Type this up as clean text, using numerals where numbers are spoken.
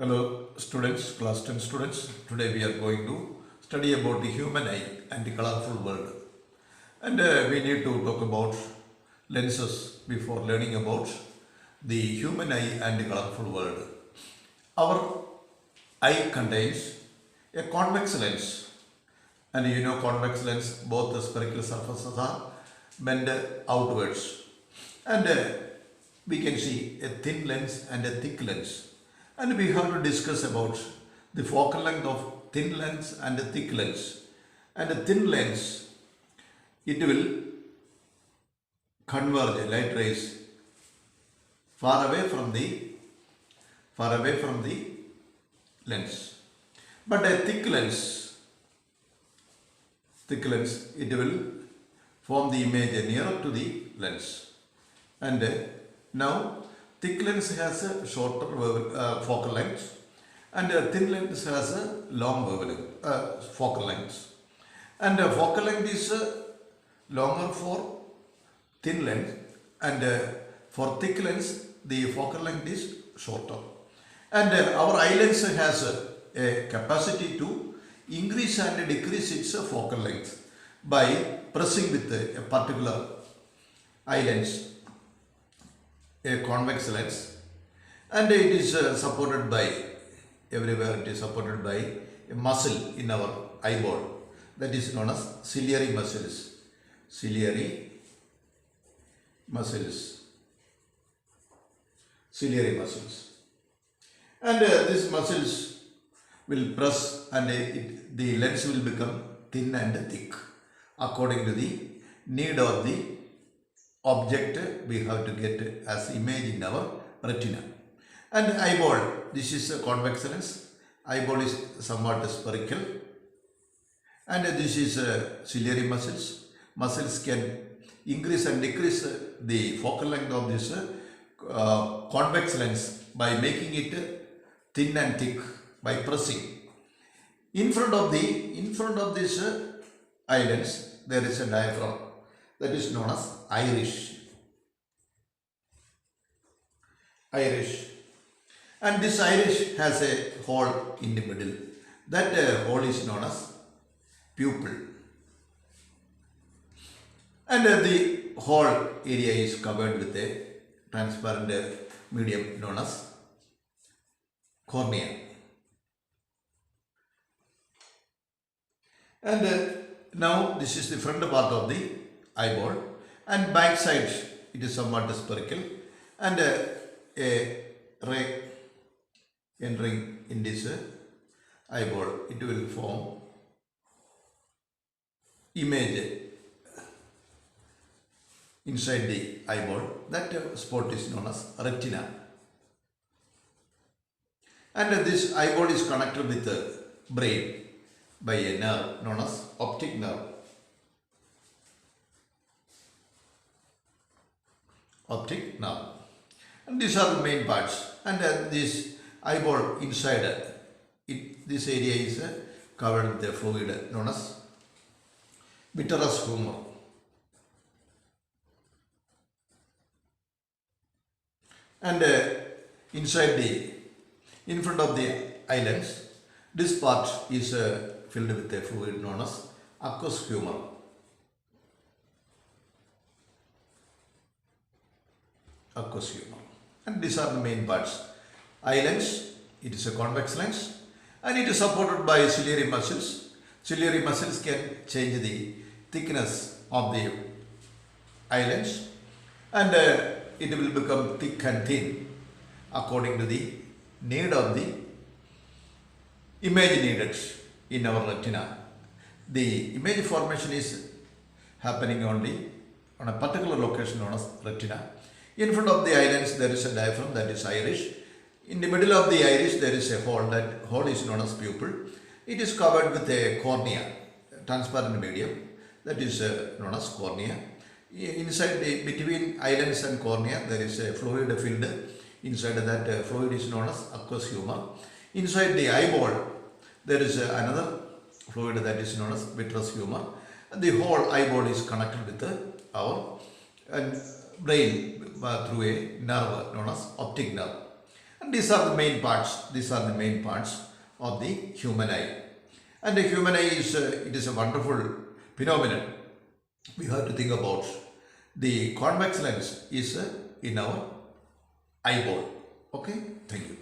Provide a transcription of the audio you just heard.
Hello students, class 10 students. Today we are going to study about the human eye and the colorful world. And we need to talk about lenses before learning about the human eye and the colorful world. Our eye contains a convex lens, and you know convex lens, both the spherical surfaces are bent outwards, and we can see a thin lens and a thick lens. And we have to discuss about the focal length of thin lens and a thick lens. And a thin lens, it will converge light rays far away from the lens. But a thick lens, it will form the image nearer to the lens. And now thick lens has a shorter focal length, and thin lens has a long focal length. And focal length is longer for thin lens, and for thick lens the focal length is shorter. And our eye lens has a capacity to increase and decrease its focal length by pressing with a particular eye lens, a convex lens, and it is supported by everywhere. It is supported by a muscle in our eyeball that is known as ciliary muscles. Ciliary muscles. And these muscles will press, and the lens will become thin and thick according to the need of the object we have to get as image in our retina. And eyeball, this is a convex lens. Eyeball is somewhat spherical, and this is ciliary muscles. Muscles can increase and decrease the focal length of this convex lens by making it thin and thick by pressing. In front of this eye lens there is a diaphragm that is known as iris. And this iris has a hole in the middle. That hole is known as pupil. And the whole area is covered with a transparent medium known as cornea. And now this is the front part of the eyeball, and back side it is somewhat spherical, and a ray entering in this eyeball, it will form image inside the eyeball. That spot is known as retina. And this eyeball is connected with the brain by a nerve known as optic nerve. And these are the main parts. And this eyeball inside this area is covered with a fluid known as vitreous humor. And in front of the eye lens, this part is filled with a fluid known as aqueous humor. And these are the main parts. Eye lens, it is a convex lens, and it is supported by ciliary muscles. Ciliary muscles can change the thickness of the eye lens, and it will become thick and thin according to the need of the image needed in our retina. The image formation is happening only on a particular location known as retina. In front of the eye lens there is a diaphragm, that is iris. In the middle of the iris there is a hole. That hole is known as pupil. It is covered with a cornea, transparent medium, that is known as cornea. Inside between eye lens and cornea there is a fluid filled. Inside that fluid is known as aqueous humor. Inside the eyeball there is another fluid that is known as vitreous humor. And the whole eyeball is connected with our brain through a nerve known as optic nerve. And these are the main parts. These are the main parts of the human eye. And the human eye is it is a wonderful phenomenon. We have to think about the convex lens is in our eyeball. Okay, thank you.